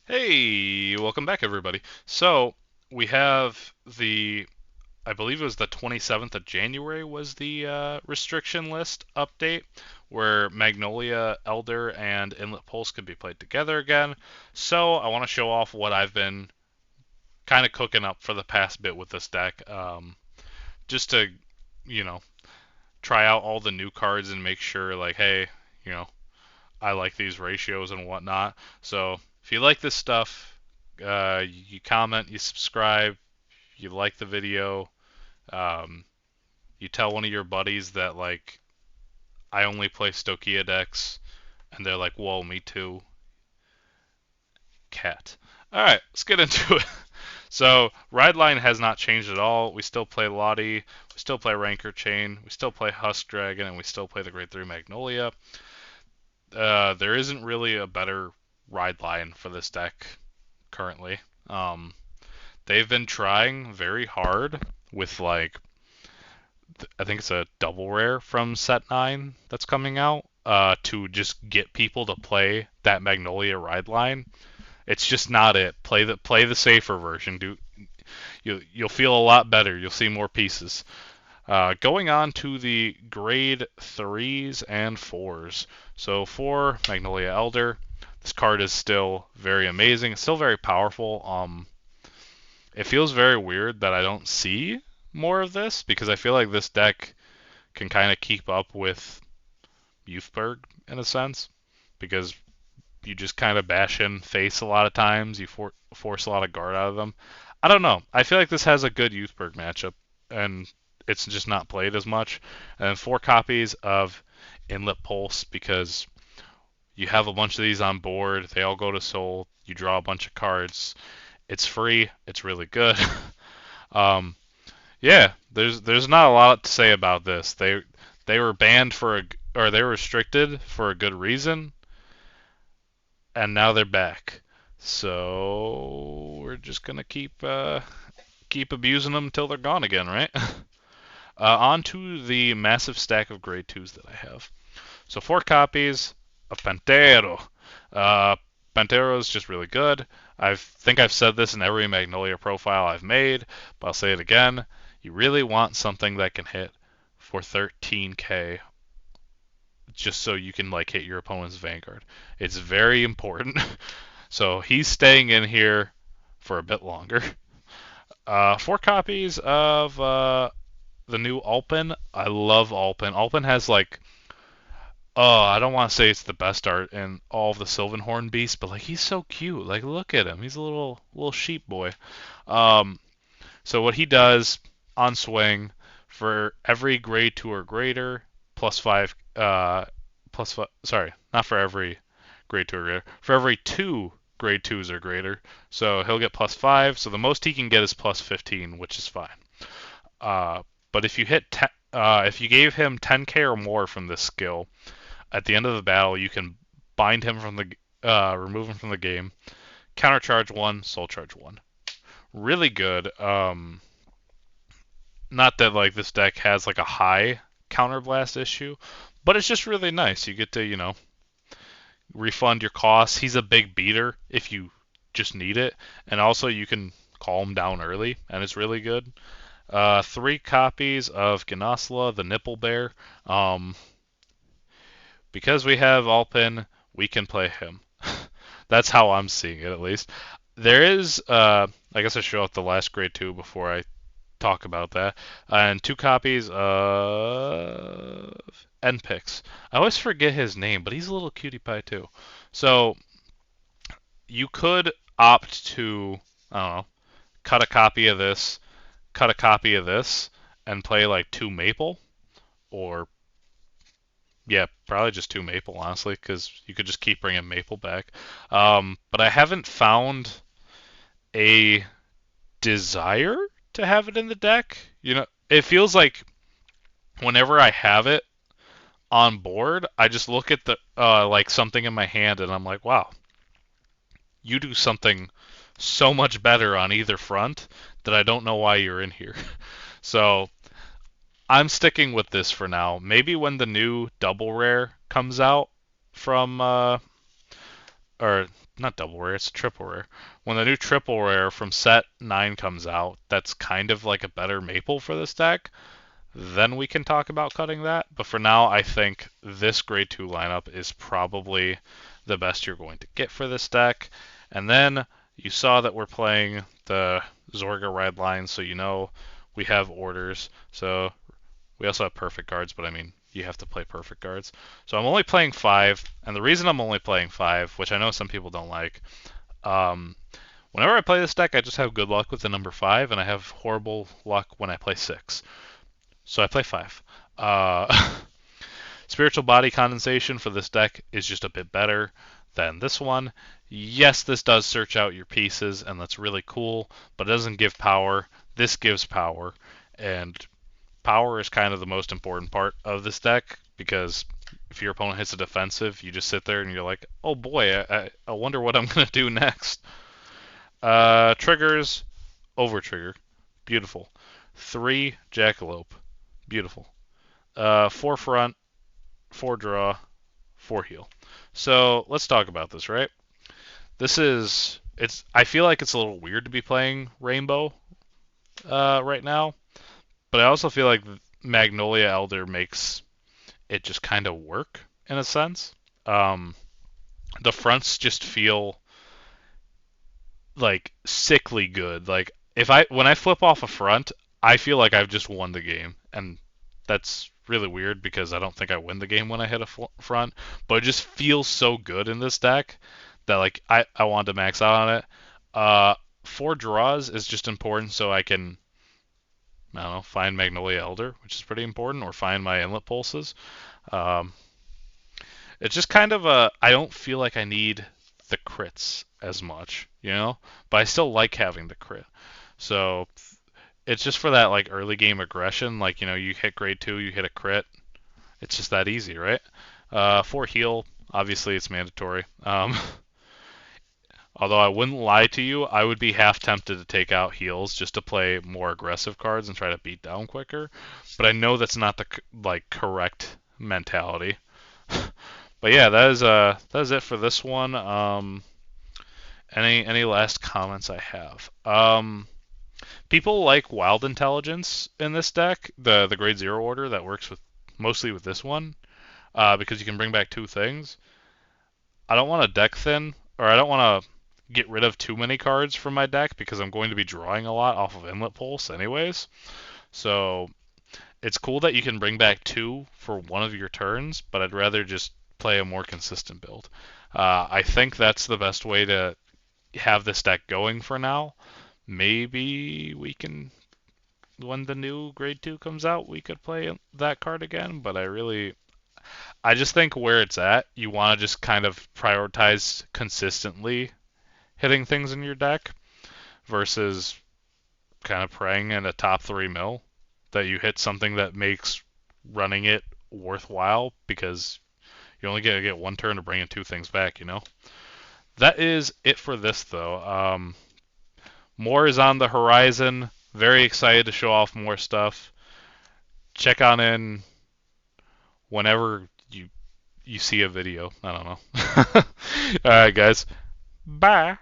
Hey, welcome back, everybody. So we have I believe it was the 27th of January was the restriction list update, where Magnolia, Elder, and Inlet Pulse could be played together again. So I want to show off what I've been kind of cooking up for the past bit with this deck, just to, you know, try out all the new cards and make sure, like, hey, you know, I like these ratios and whatnot. So if you like this stuff, you comment, you subscribe, you like the video, um, you tell one of your buddies that like I only play Stokia decks, and they're like, "Whoa, me too." Cat. All right, let's get into it. So ride line has not changed at all. We still play Lottie, we still play Ranker Chain, we still play Husk Dragon, and we still play the Grade 3 Magnolia. There isn't really a better ride line for this deck currently. Um, they've been trying very hard with like I think it's a double rare from set 9 that's coming out to just get people to play that Magnolia ride line. It's just not it. Play the safer version. You'll feel a lot better. You'll see more pieces. Going on to the grade 3s and 4s. So for Magnolia Elder, this card is still very amazing. It's still very powerful. It feels very weird that I don't see more of this because I feel like this deck can kind of keep up with Youthberg in a sense because you just kind of bash in face a lot of times. You force a lot of guard out of them. I don't know. I feel like this has a good Youthberg matchup, and it's just not played as much. And then 4 copies of Inlet Pulse because you have a bunch of these on board. They all go to Soul. You draw a bunch of cards. It's free. It's really good. um, yeah, there's not a lot to say about this. They were banned for a or they were restricted for a good reason, and now they're back. So we're just gonna keep abusing them until they're gone again, right? On to the massive stack of grade twos that I have. So 4 copies of Pantero. Uh, Pantero is just really good. I think I've said this in every Magnolia profile I've made, but I'll say it again. You really want something that can hit for 13k just so you can like hit your opponent's Vanguard. It's very important. So he's staying in here for a bit longer. 4 copies of the new Alpin. I love Alpin. Alpin has like, oh, I don't want to say it's the best art in all of the Sylvanhorn beasts, but like he's so cute. Like look at him. He's a little sheep boy. Um, so what he does on swing for every grade 2 or greater, +5, sorry, not for every grade 2 or greater, for every 2 grade 2s or greater. So he'll get +5. So the most he can get is +15, which is fine. Uh, but if you gave him 10k or more from this skill, at the end of the battle, you can bind him from remove him from the game, countercharge 1, soul charge 1. Really good. Not that like this deck has like a high counterblast issue, but it's just really nice. You get to, refund your costs. He's a big beater if you just need it, and also you can call him down early, and it's really good. 3 copies of Ganasla, the Nipple Bear. Um, because we have Alpin, we can play him. That's how I'm seeing it, at least. There is, I guess I show up the last grade 2 before I talk about that. And 2 copies of Npix. I always forget his name, but he's a little cutie pie too. So you could opt to, I don't know, cut a copy of this, cut a copy of this, and play like 2 Maple, or yeah, probably just 2 Maple, honestly, because you could just keep bringing Maple back. But I haven't found a desire to have it in the deck. It feels like whenever I have it on board, I just look at the like something in my hand and I'm like, wow, you do something so much better on either front that I don't know why you're in here. So I'm sticking with this for now. Maybe when the new double rare comes out from or not double rare, it's a triple rare. When the new triple rare from set 9 comes out, that's kind of like a better maple for this deck. Then we can talk about cutting that. But for now, I think this grade 2 lineup is probably the best you're going to get for this deck. And then you saw that we're playing the Zorga Red line, so you know we have orders. So we also have perfect guards, but I mean, you have to play perfect guards. So I'm only playing 5, and the reason I'm only playing 5, which I know some people don't like, um, whenever I play this deck, I just have good luck with the number 5, and I have horrible luck when I play 6. So I play 5. Spiritual Body Condensation for this deck is just a bit better than this one. Yes, this does search out your pieces, and that's really cool, but it doesn't give power. This gives power, and power is kind of the most important part of this deck, because if your opponent hits a defensive, you just sit there and you're like, oh boy, I wonder what I'm going to do next. Triggers, Overtrigger, beautiful. 3, Jackalope, beautiful. 4 front, 4 draw, 4 heal. So let's talk about this, right? I feel like it's a little weird to be playing Rainbow right now, but I also feel like Magnolia Elder makes it just kind of work in a sense. The fronts just feel like sickly good. Like when I flip off a front, I feel like I've just won the game, and that's really weird because I don't think I win the game when I hit a front, but it just feels so good in this deck that like I want to max out on it. 4 draws is just important so I can, I don't know, find Magnolia Elder, which is pretty important, or find my inlet pulses. Um, it's just kind of I don't feel like I need the crits as much, you know, but I still like having the crit. So it's just for that like early game aggression, like you know, you hit grade 2, you hit a crit. It's just that easy, right? 4 heal, obviously it's mandatory. Although I wouldn't lie to you, I would be half tempted to take out heals just to play more aggressive cards and try to beat down quicker. But I know that's not the like correct mentality. But yeah, that is it for this one. Any last comments I have? People like Wild Intelligence in this deck, the grade 0 order that works with mostly with this one, because you can bring back 2 things. I don't want to deck thin, or I don't want to get rid of too many cards from my deck because I'm going to be drawing a lot off of Inlet Pulse anyways. So it's cool that you can bring back 2 for one of your turns, but I'd rather just play a more consistent build. I think that's the best way to have this deck going for now. Maybe we can, when the new grade 2 comes out, we could play that card again, but I just think where it's at, you want to just kind of prioritize consistently hitting things in your deck versus kind of praying in a top 3 mill that you hit something that makes running it worthwhile, because you're only going to get 1 turn to bring in 2 things back, you know? That is it for this, though. More is on the horizon. Very excited to show off more stuff. Check on in whenever you see a video. I don't know. All right, guys. Bye.